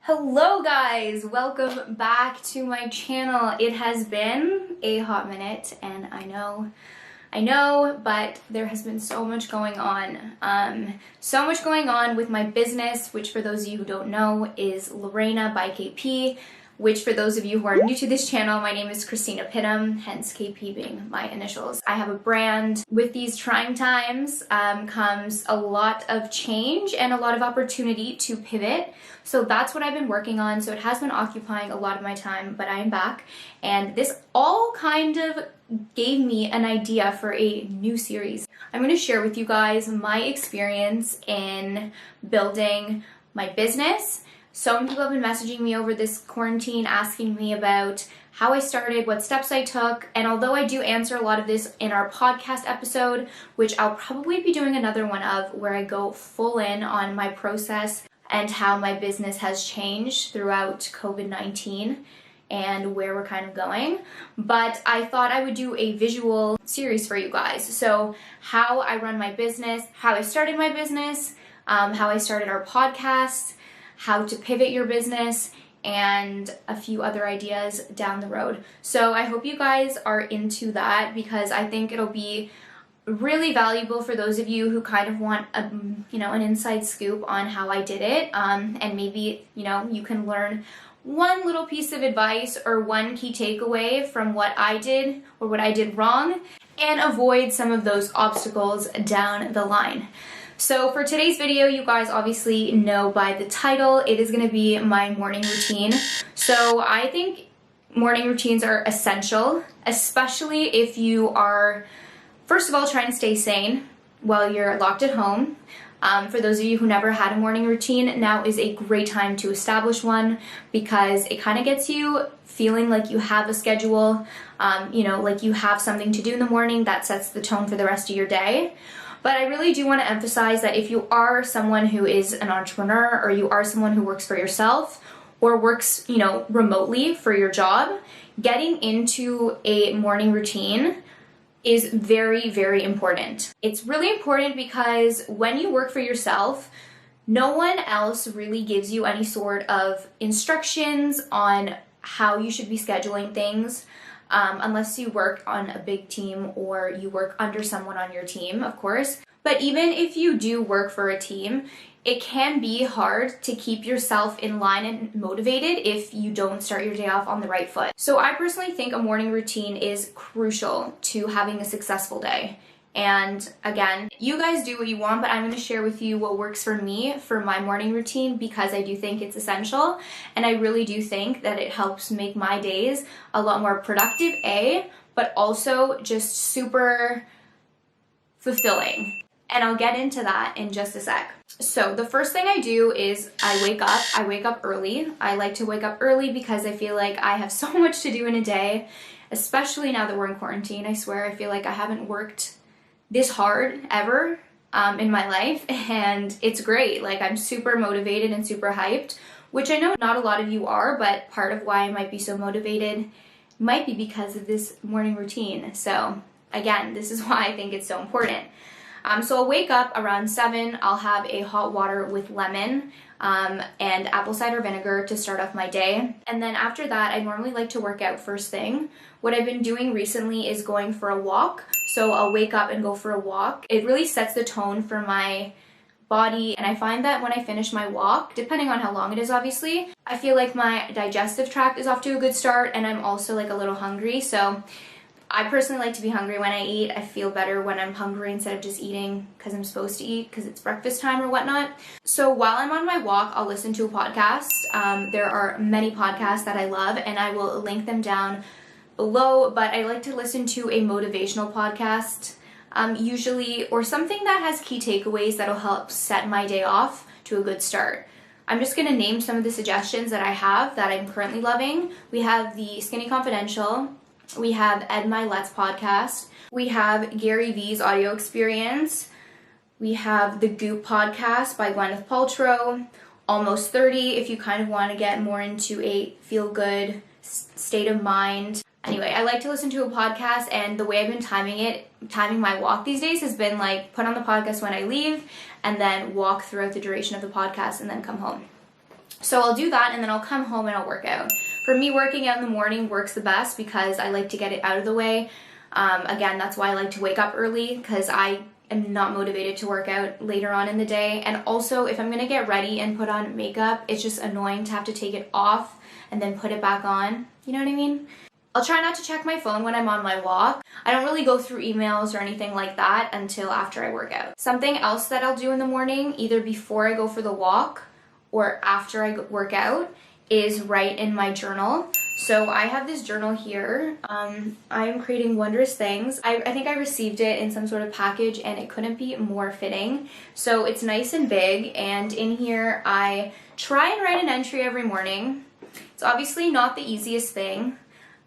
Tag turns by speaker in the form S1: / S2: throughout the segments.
S1: Hello guys, welcome back to my channel. It has been a hot minute and I know, but there has been so much going on. So much going on with my business, which for those of you who don't know is Lorena by KP, which for those of you who are new to this channel, my name is Kristina Pittam, hence KP being my initials. I have a brand. With these trying times comes a lot of change and a lot of opportunity to pivot. So that's what I've been working on. So it has been occupying a lot of my time, but I am back. And this all kind of gave me an idea for a new series. I'm going to share with you guys my experience in building my business. So many people have been messaging me over this quarantine asking me about how I started, what steps I took, and although I do answer a lot of this in our podcast episode, which I'll probably be doing another one of where I go full in on my process and how my business has changed throughout COVID-19 and where we're kind of going. But I thought I would do a visual series for you guys. So how I run my business, how I started my business, how I started our podcast, how to pivot your business, and a few other ideas down the road. So I hope you guys are into that because I think it'll be really valuable for those of you who kind of want an inside scoop on how I did it, and maybe you can learn one little piece of advice or one key takeaway from what I did or what I did wrong and avoid some of those obstacles down the line. So for today's video, you guys obviously know by the title, it is going to be my morning routine. So I think morning routines are essential, especially if you are, first of all, trying to stay sane while you're locked at home. For those of you who never had a morning routine, now is a great time to establish one because it kind of gets you feeling like you have a schedule, like you have something to do in the morning that sets the tone for the rest of your day. But I really do want to emphasize that if you are someone who is an entrepreneur or you are someone who works for yourself or works, remotely for your job, getting into a morning routine is very, very important. It's really important because when you work for yourself, no one else really gives you any sort of instructions on how you should be scheduling things. Unless you work on a big team or you work under someone on your team, of course. But even if you do work for a team, it can be hard to keep yourself in line and motivated if you don't start your day off on the right foot. So I personally think a morning routine is crucial to having a successful day. And again, you guys do what you want, but I'm going to share with you what works for me for my morning routine because I do think it's essential. And I really do think that it helps make my days a lot more productive, but also just super fulfilling. And I'll get into that in just a sec. So the first thing I do is I wake up early. I like to wake up early because I feel like I have so much to do in a day, especially now that we're in quarantine. I swear I feel like I haven't worked this hard ever in my life, and it's great. Like, I'm super motivated and super hyped, which I know not a lot of you are, but part of why I might be so motivated might be because of this morning routine. So again, this is why I think it's so important. So I'll wake up around 7. I'll have a hot water with lemon and apple cider vinegar to start off my day. And then after that, I normally like to work out first thing. What I've been doing recently is going for a walk. So I'll wake up and go for a walk. It really sets the tone for my body. And I find that when I finish my walk, depending on how long it is, obviously, I feel like my digestive tract is off to a good start and I'm also like a little hungry. So I personally like to be hungry when I eat. I feel better when I'm hungry instead of just eating because I'm supposed to eat because it's breakfast time or whatnot. So while I'm on my walk, I'll listen to a podcast. There are many podcasts that I love and I will link them down below, but I like to listen to a motivational podcast usually, or something that has key takeaways that'll help set my day off to a good start. I'm just going to name some of the suggestions that I have that I'm currently loving. We have the Skinny Confidential. We have Ed Milet's podcast. We have Gary Vee's audio experience. We have the Goop podcast by Gwyneth Paltrow. Almost 30 if you kind of want to get more into a feel-good state of mind. Anyway, I like to listen to a podcast, and the way I've been timing my walk these days has been like put on the podcast when I leave and then walk throughout the duration of the podcast and then come home. So I'll do that and then I'll come home and I'll work out. For me, working out in the morning works the best because I like to get it out of the way. Again, that's why I like to wake up early, because I am not motivated to work out later on in the day. And also, if I'm gonna get ready and put on makeup, it's just annoying to have to take it off and then put it back on. You know what I mean? I'll try not to check my phone when I'm on my walk. I don't really go through emails or anything like that until after I work out. Something else that I'll do in the morning, either before I go for the walk or after I work out, is write in my journal. So I have this journal here. I am creating wondrous things. I think I received it in some sort of package and it couldn't be more fitting. So it's nice and big, and in here I try and write an entry every morning. It's obviously not the easiest thing.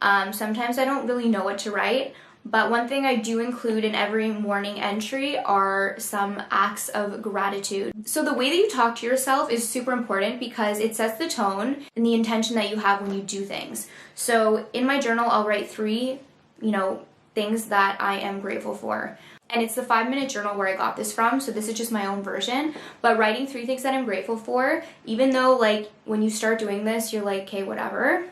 S1: Sometimes I don't really know what to write, but one thing I do include in every morning entry are some acts of gratitude. So the way that you talk to yourself is super important because it sets the tone and the intention that you have when you do things. So in my journal, I'll write 3, things that I am grateful for. And it's the 5-minute journal where I got this from, so this is just my own version. But writing 3 things that I'm grateful for, even though when you start doing this, you're like, okay, whatever.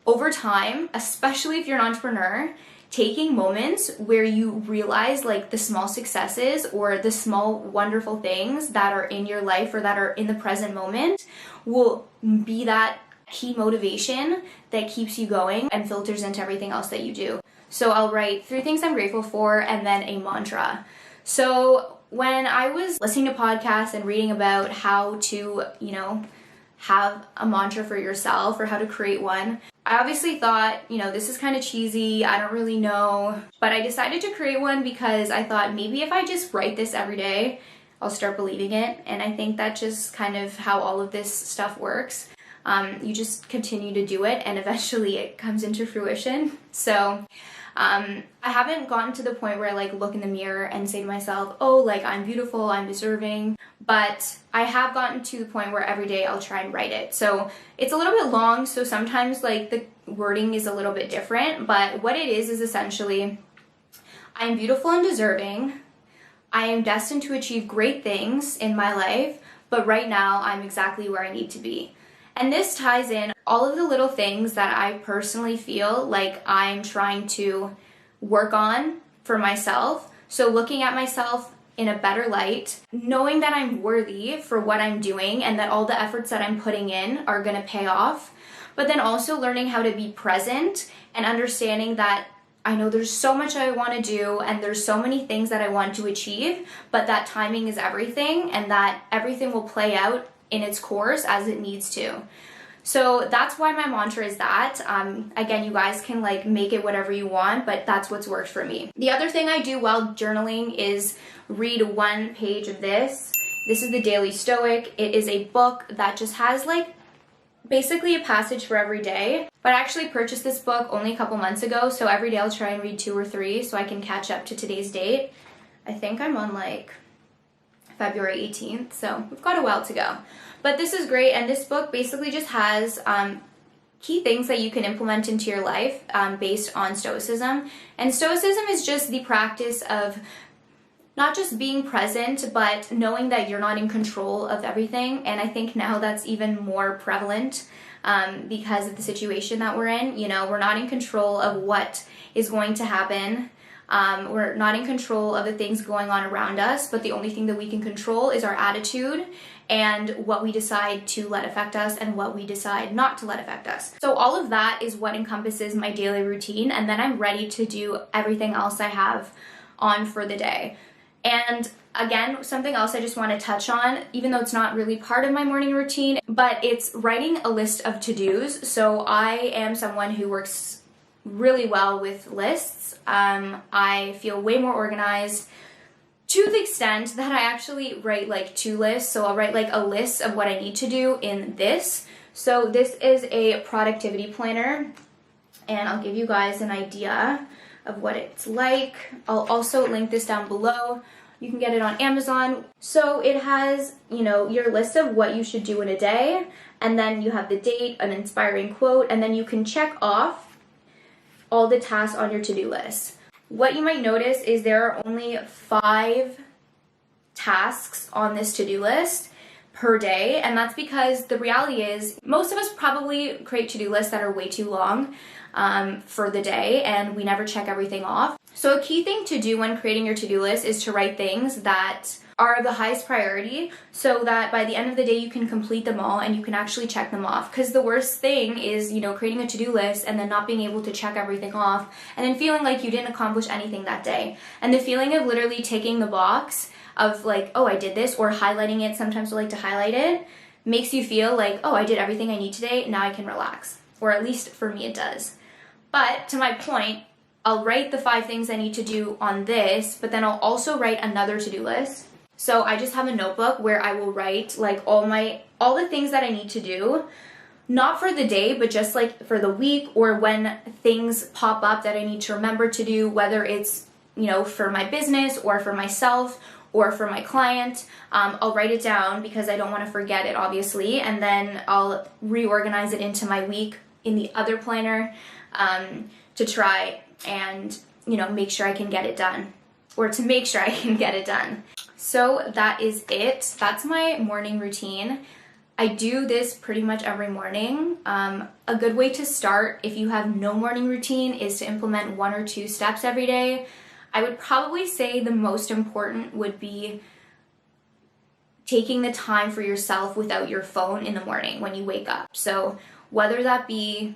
S1: Over time, especially if you're an entrepreneur, taking moments where you realize the small successes or the small wonderful things that are in your life or that are in the present moment will be that key motivation that keeps you going and filters into everything else that you do. So I'll write 3 things I'm grateful for and then a mantra. So when I was listening to podcasts and reading about how to, have a mantra for yourself or how to create one, I obviously thought, this is kind of cheesy, I don't really know, but I decided to create one because I thought maybe if I just write this every day, I'll start believing it. And I think that's just kind of how all of this stuff works. You just continue to do it and eventually it comes into fruition. So I haven't gotten to the point where I look in the mirror and say to myself, oh, I'm beautiful, I'm deserving. But I have gotten to the point where every day I'll try and write it. So it's a little bit long, so sometimes the wording is a little bit different. But what it is essentially, I am beautiful and deserving. I am destined to achieve great things in my life, but right now I'm exactly where I need to be. And this ties in all of the little things that I personally feel like I'm trying to work on for myself. So looking at myself in a better light, knowing that I'm worthy for what I'm doing and that all the efforts that I'm putting in are gonna pay off. But then also learning how to be present and understanding that I know there's so much I want to do and there's so many things that I want to achieve, but that timing is everything and that everything will play out in its course as it needs to. So that's why my mantra is that. Again, you guys can make it whatever you want, but that's what's worked for me. The other thing I do while journaling is read 1 page of this. This is the Daily Stoic. It is a book that just has basically a passage for every day. But I actually purchased this book only a couple months ago, so every day I'll try and read 2 or 3 so I can catch up to today's date. I think I'm on February 18th, so we've got a while to go. But this is great, and this book basically just has key things that you can implement into your life based on Stoicism. And Stoicism is just the practice of not just being present, but knowing that you're not in control of everything. And I think now that's even more prevalent because of the situation that we're in. We're not in control of what is going to happen. We're not in control of the things going on around us, but the only thing that we can control is our attitude and what we decide to let affect us and what we decide not to let affect us. So all of that is what encompasses my daily routine, and then I'm ready to do everything else I have on for the day. And again, something else I just want to touch on, even though it's not really part of my morning routine, but it's writing a list of to-dos. So I am someone who works really well with lists. I feel way more organized to the extent that I actually write 2 lists. So I'll write a list of what I need to do in this. So this is a productivity planner, and I'll give you guys an idea of what it's like. I'll also link this down below. You can get it on Amazon. So it has, your list of what you should do in a day, and then you have the date, an inspiring quote, and then you can check off all the tasks on your to-do list. What you might notice is there are only 5 tasks on this to-do list per day, and that's because the reality is most of us probably create to-do lists that are way too long for the day, and we never check everything off. So a key thing to do when creating your to-do list is to write things that are of the highest priority, so that by the end of the day you can complete them all and you can actually check them off. Because the worst thing is, you know, creating a to-do list and then not being able to check everything off and then feeling like you didn't accomplish anything that day. And the feeling of literally ticking the box of like, oh, I did this, or highlighting it, sometimes I like to highlight it, makes you feel like, oh, I did everything I need today, now I can relax. Or at least for me it does. But to my point, I'll write the 5 things I need to do on this, but then I'll also write another to-do list. So I just have a notebook where I will write like all the things that I need to do, not for the day, but just like for the week, or when things pop up that I need to remember to do, whether it's, you know, for my business or for myself or for my client. I'll write it down because I don't want to forget it, obviously, and then I'll reorganize it into my week in the other planner to try and, you know, make sure I can get it done, or to make sure I can get it done. So that is it. That's my morning routine. I do this pretty much every morning. A good way to start if you have no morning routine is to implement 1 or 2 steps every day. I would probably say the most important would be taking the time for yourself without your phone in the morning when you wake up. So whether that be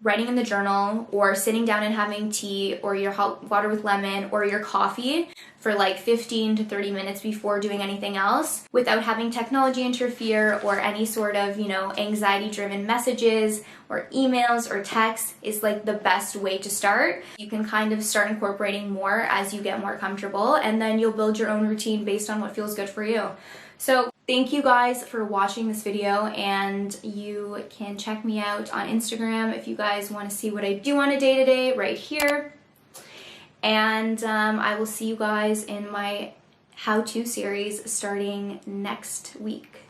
S1: writing in the journal, or sitting down and having tea or your hot water with lemon or your coffee for like 15 to 30 minutes before doing anything else, without having technology interfere or any sort of, you know, anxiety-driven messages or emails or texts, is like the best way to start. You can kind of start incorporating more as you get more comfortable, and then you'll build your own routine based on what feels good for you. So thank you guys for watching this video, and you can check me out on Instagram if you guys want to see what I do on a day-to-day right here. And I will see you guys in my how-to series starting next week.